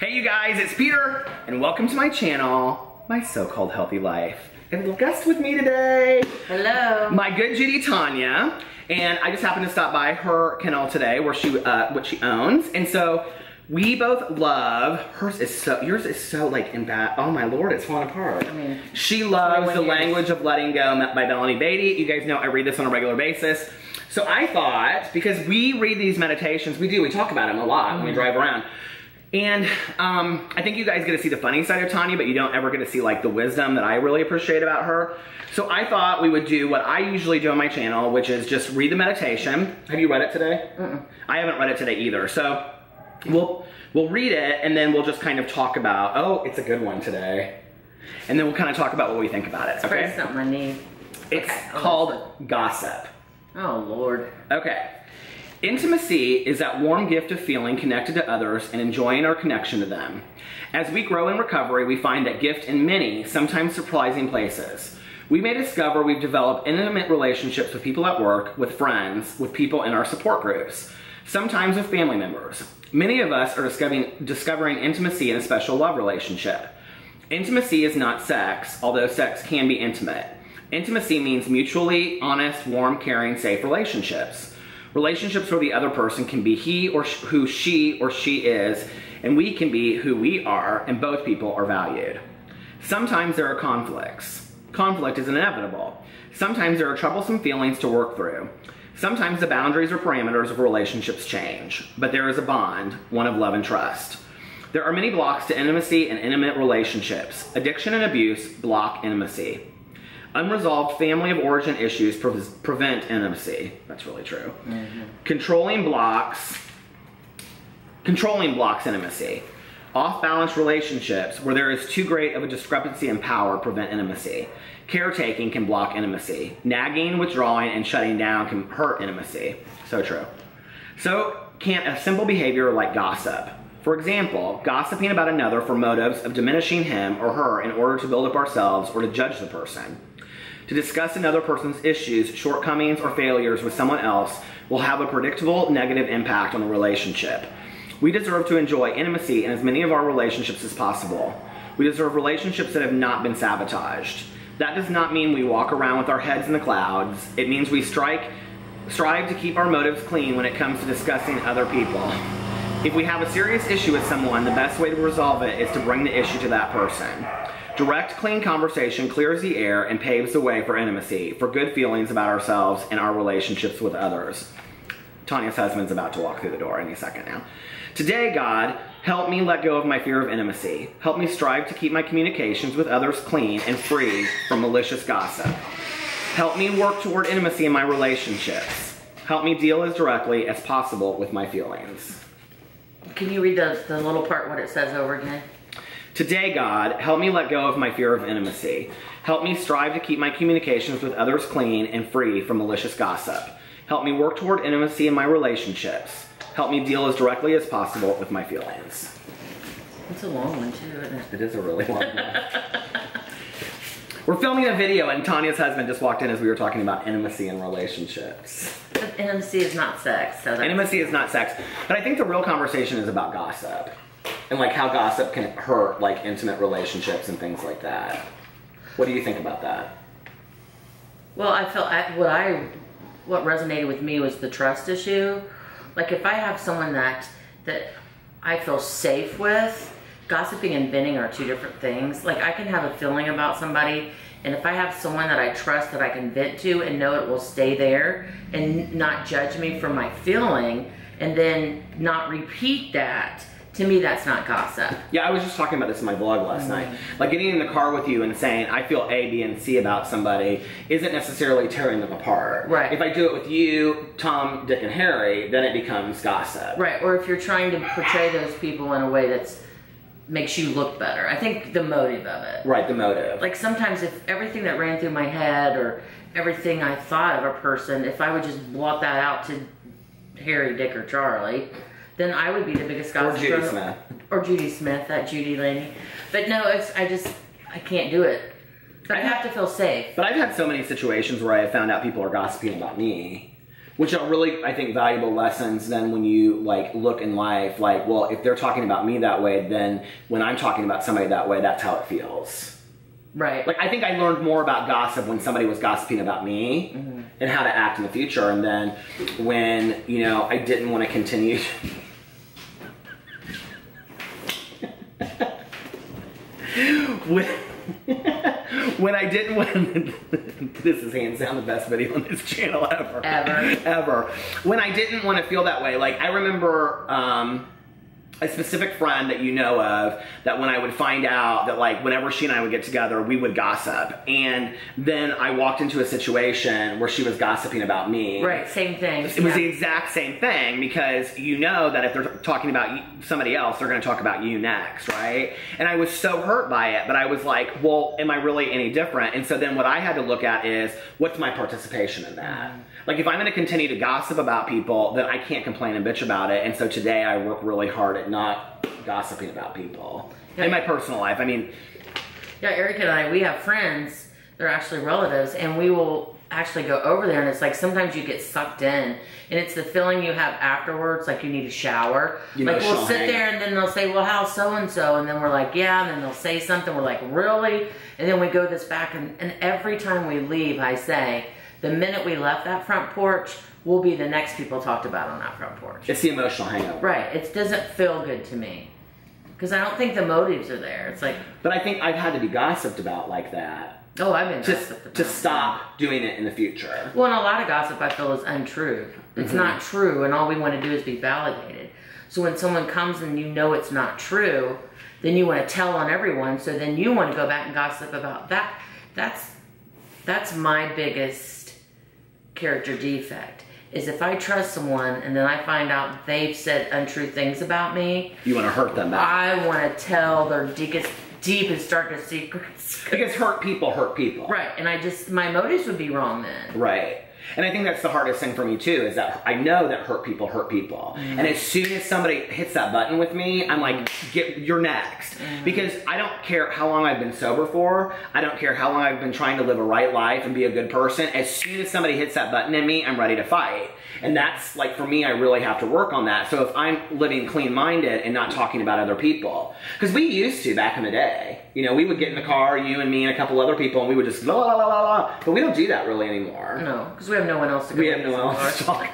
Hey you guys, it's Peter, and welcome to my channel, My So-Called Healthy Life. I have a little guest with me today. Hello. My good Judy Tanya, and I just happened to stop by her kennel today, where she, what she owns, and so we both love, yours is so like in bad, oh my lord, it's falling apart. I mean, she loves The Language of Letting Go by Melanie Beatty. You guys know I read this on a regular basis. So I thought, because we read these meditations, we talk about them a lot when we drive around. And I think you guys get to see the funny side of Tanya, but you don't ever get to see like the wisdom that I really appreciate about her. So I thought we would do what I usually do on my channel, which is just read the meditation. Have you read it today? I haven't read it today either. So we'll read it, and then we'll just kind of talk about, oh, it's a good one today. And then we'll kind of talk about what we think about it, okay? That's something I need. It's called Gossip. Oh, Lord. Okay. Intimacy is that warm gift of feeling connected to others and enjoying our connection to them. As we grow in recovery, we find that gift in many, sometimes surprising places. We may discover we've developed intimate relationships with people at work, with friends, with people in our support groups, sometimes with family members. Many of us are discovering intimacy in a special love relationship. Intimacy is not sex, although sex can be intimate. Intimacy means mutually honest, warm, caring, safe relationships. Relationships where the other person can be he or who she or she is, and we can be who we are, and both people are valued. Sometimes there are conflicts. Conflict is inevitable. Sometimes there are troublesome feelings to work through. Sometimes the boundaries or parameters of relationships change, but there is a bond, one of love and trust. There are many blocks to intimacy and intimate relationships. Addiction and abuse block intimacy. Unresolved family of origin issues prevent intimacy. That's really true. Controlling blocks intimacy. Off-balance relationships where there is too great of a discrepancy in power prevent intimacy. Caretaking can block intimacy. Nagging, withdrawing, and shutting down can hurt intimacy. So true. So can a simple behavior like gossip. For example, gossiping about another for motives of diminishing him or her in order to build up ourselves or to judge the person. To discuss another person's issues, shortcomings, or failures with someone else will have a predictable negative impact on the relationship. We deserve to enjoy intimacy in as many of our relationships as possible. We deserve relationships that have not been sabotaged. That does not mean we walk around with our heads in the clouds. It means we strive to keep our motives clean when it comes to discussing other people. If we have a serious issue with someone, the best way to resolve it is to bring the issue to that person. Direct, clean conversation clears the air and paves the way for intimacy, for good feelings about ourselves and our relationships with others. Tanya's husband's about to walk through the door any second now. Today, God, help me let go of my fear of intimacy. Help me strive to keep my communications with others clean and free from malicious gossip. Help me work toward intimacy in my relationships. Help me deal as directly as possible with my feelings. Can you read the little part, what it says over again? Today, God, help me let go of my fear of intimacy. Help me strive to keep my communications with others clean and free from malicious gossip. Help me work toward intimacy in my relationships. Help me deal as directly as possible with my feelings. It's a long one too, isn't it? It is a really long one. We're filming a video, and Tanya's husband just walked in as we were talking about intimacy and relationships. But intimacy is not sex. So intimacy is not sex. But I think the real conversation is about gossip. And like how gossip can hurt like intimate relationships and things like that. What do you think about that? Well, I felt what resonated with me was the trust issue. Like if I have someone that I feel safe with, gossiping and venting are two different things. Like I can have a feeling about somebody, and if I have someone that I trust that I can vent to and know it will stay there and not judge me for my feeling and then not repeat that, to me, that's not gossip. Yeah, I was just talking about this in my vlog last night. Like getting in the car with you and saying, I feel A, B, and C about somebody isn't necessarily tearing them apart. Right. If I do it with you, Tom, Dick, and Harry, then it becomes gossip. Right, or if you're trying to portray those people in a way that makes you look better. I think the motive of it. Right, the motive. Like sometimes if everything that ran through my head or everything I thought of a person, if I would just blot that out to Harry, Dick, or Charlie, then I would be the biggest gossip. Or Judy Smith. Or Judy Smith, that Judy lady. But no, I can't do it. But I have to feel safe. But I've had so many situations where I have found out people are gossiping about me. Which are really, I think, valuable lessons then when you like look in life, like, well, if they're talking about me that way, then when I'm talking about somebody that way, that's how it feels. Right. Like, I think I learned more about gossip when somebody was gossiping about me and how to act in the future. And then when, you know, I didn't want to continue. When I didn't want this is hands down the best video on this channel ever. When I didn't want to feel that way, like I remember a specific friend that you know of, that when I would find out that like whenever she and I would get together, we would gossip. And then I walked into a situation where she was gossiping about me. Right, same thing. It was the exact same thing, because you know that if they're talking about somebody else, they're going to talk about you next, right? And I was so hurt by it, but I was like, well, am I really any different? And so then what I had to look at is, what's my participation in that? Like, if I'm going to continue to gossip about people, then I can't complain and bitch about it. And so today I work really hard at not gossiping about people in my personal life. I mean, yeah, Eric and I, we have friends, they're actually relatives, and we will actually go over there, and it's like sometimes you get sucked in, and it's the feeling you have afterwards, like you need a shower. Like we'll sit there and then they'll say, well, how's so-and-so? And then we're like, yeah, and then they'll say something, we're like, really? And then we go this back, and every time we leave, I say, the minute we left that front porch, we'll be the next people talked about on that front porch. It's the emotional hangover. Right. It doesn't feel good to me. Because I don't think the motives are there. It's like... But I think I've had to be gossiped about like that. Oh, I've been gossiped about. To stop doing it in the future. Well, and a lot of gossip I feel is untrue. It's not true, and all we want to do is be validated. So when someone comes and you know it's not true, then you want to tell on everyone, so then you want to go back and gossip about that. That's my biggest character defect, is if I trust someone and then I find out they've said untrue things about me. You want to hurt them back. I want to tell their deepest, darkest secrets. Because hurt people hurt people. Right, and my motives would be wrong then. Right. And I think that's the hardest thing for me too, is that I know that hurt people hurt people. And as soon as somebody hits that button with me, I'm like, you're next. Because I don't care how long I've been sober for. I don't care how long I've been trying to live a right life and be a good person. As soon as somebody hits that button in me, I'm ready to fight. And that's, like, for me, I really have to work on that. So if I'm living clean-minded and not talking about other people. Because we used to back in the day. You know, we would get in the car, you and me and a couple other people, and we would just la la la la la. But we don't do that really anymore. No, because we have no one else to go. We have no one else to talk.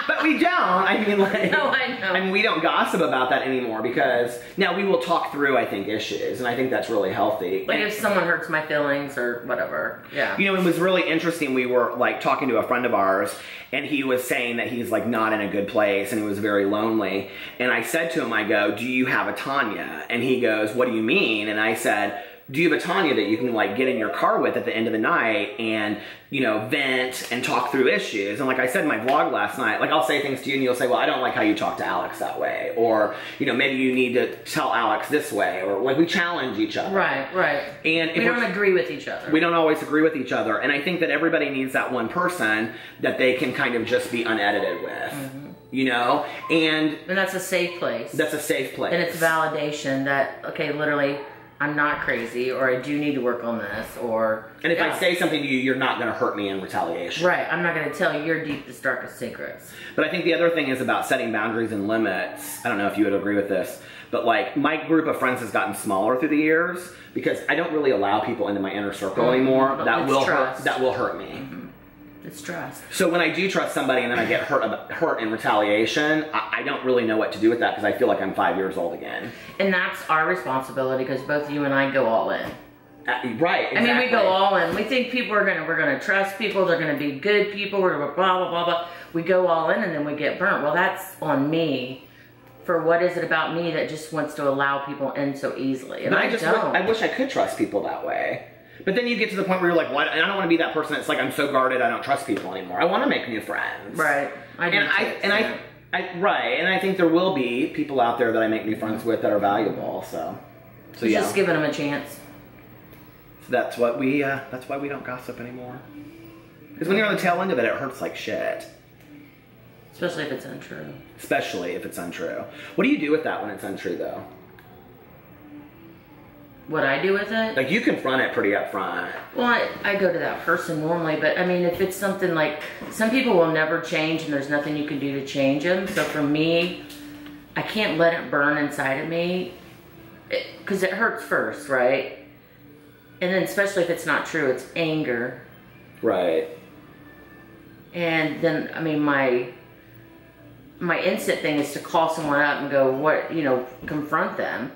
But we don't. I mean, like, no, I know. I mean, we don't gossip about that anymore, because now we will talk through, I think, issues, and I think that's really healthy. Like if someone hurts my feelings or whatever. Yeah. You know, it was really interesting. We were like talking to a friend of ours, and he was saying that he's like not in a good place and he was very lonely. And I said to him, I go, do you have a Tanya? And he goes, what do you mean? And I said, do you have a Tanya that you can like get in your car with at the end of the night and, you know, vent and talk through issues? And like I said in my vlog last night, like I'll say things to you and you'll say, well, I don't like how you talk to Alex that way. Or, you know, maybe you need to tell Alex this way. Or like we challenge each other. Right, right. And we don't agree with each other. We don't always agree with each other. And I think that everybody needs that one person that they can kind of just be unedited with. You know? And that's a safe place. That's a safe place. And it's validation that, okay, literally, I'm not crazy, or I do need to work on this, or... And if I say something to you, you're not going to hurt me in retaliation. Right, I'm not going to tell you your deepest, darkest secrets. But I think the other thing is about setting boundaries and limits. I don't know if you would agree with this, but like my group of friends has gotten smaller through the years because I don't really allow people into my inner circle anymore. That will hurt me. It's trust. So when I do trust somebody and then I get hurt in retaliation, I don't really know what to do with that because I feel like I'm 5 years old again. And that's our responsibility because both you and I go all in. Right, exactly. I mean, we go all in. We think people are we're gonna trust people, they're gonna be good people, we're gonna blah, blah, blah, blah. We go all in and then we get burnt. Well, that's on me. For what is it about me that just wants to allow people in so easily? And I don't. I wish I could trust people that way. But then you get to the point where you're like, well, I don't want to be that person that's like, I'm so guarded, I don't trust people anymore. I want to make new friends. Right. And I think there will be people out there that I make new friends with that are valuable. So yeah. Just giving them a chance. So that's why we don't gossip anymore. Because when you're on the tail end of it, it hurts like shit. Especially if it's untrue. Especially if it's untrue. What do you do with that when it's untrue, though? what I do with it. Like, you confront it pretty upfront. Well, I go to that person normally, but I mean, if it's something like, some people will never change and there's nothing you can do to change them. So for me, I can't let it burn inside of me because it hurts first, right? And then especially if it's not true, it's anger. Right. And then, I mean, my instant thing is to call someone up and go, what, you know, confront them.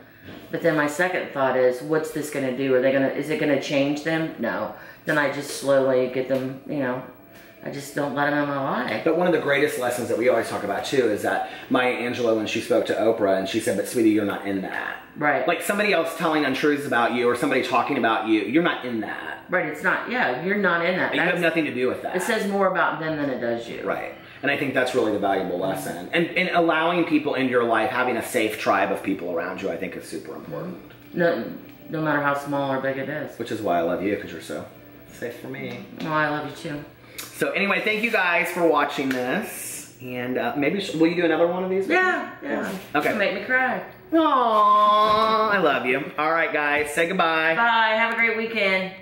But then my second thought is, what's this going to do? Is it going to change them? No. Then I just slowly get them, you know, I just don't let them in my life. But one of the greatest lessons that we always talk about too is that Maya Angelou, when she spoke to Oprah, and she said, but sweetie, you're not in that. Right. Like somebody else telling untruths about you or somebody talking about you, you're not in that. Right, it's not, yeah, you're not in that. You have nothing to do with that. It says more about them than it does you. Right. And I think that's really the valuable lesson. And allowing people into your life, having a safe tribe of people around you, I think is super important. No matter how small or big it is. Which is why I love you, because you're so safe for me. Oh, I love you too. So anyway, thank you guys for watching this. And maybe, will you do another one of these? Yeah. Okay. It'll make me cry. Aww, I love you. All right, guys, say goodbye. Bye, have a great weekend.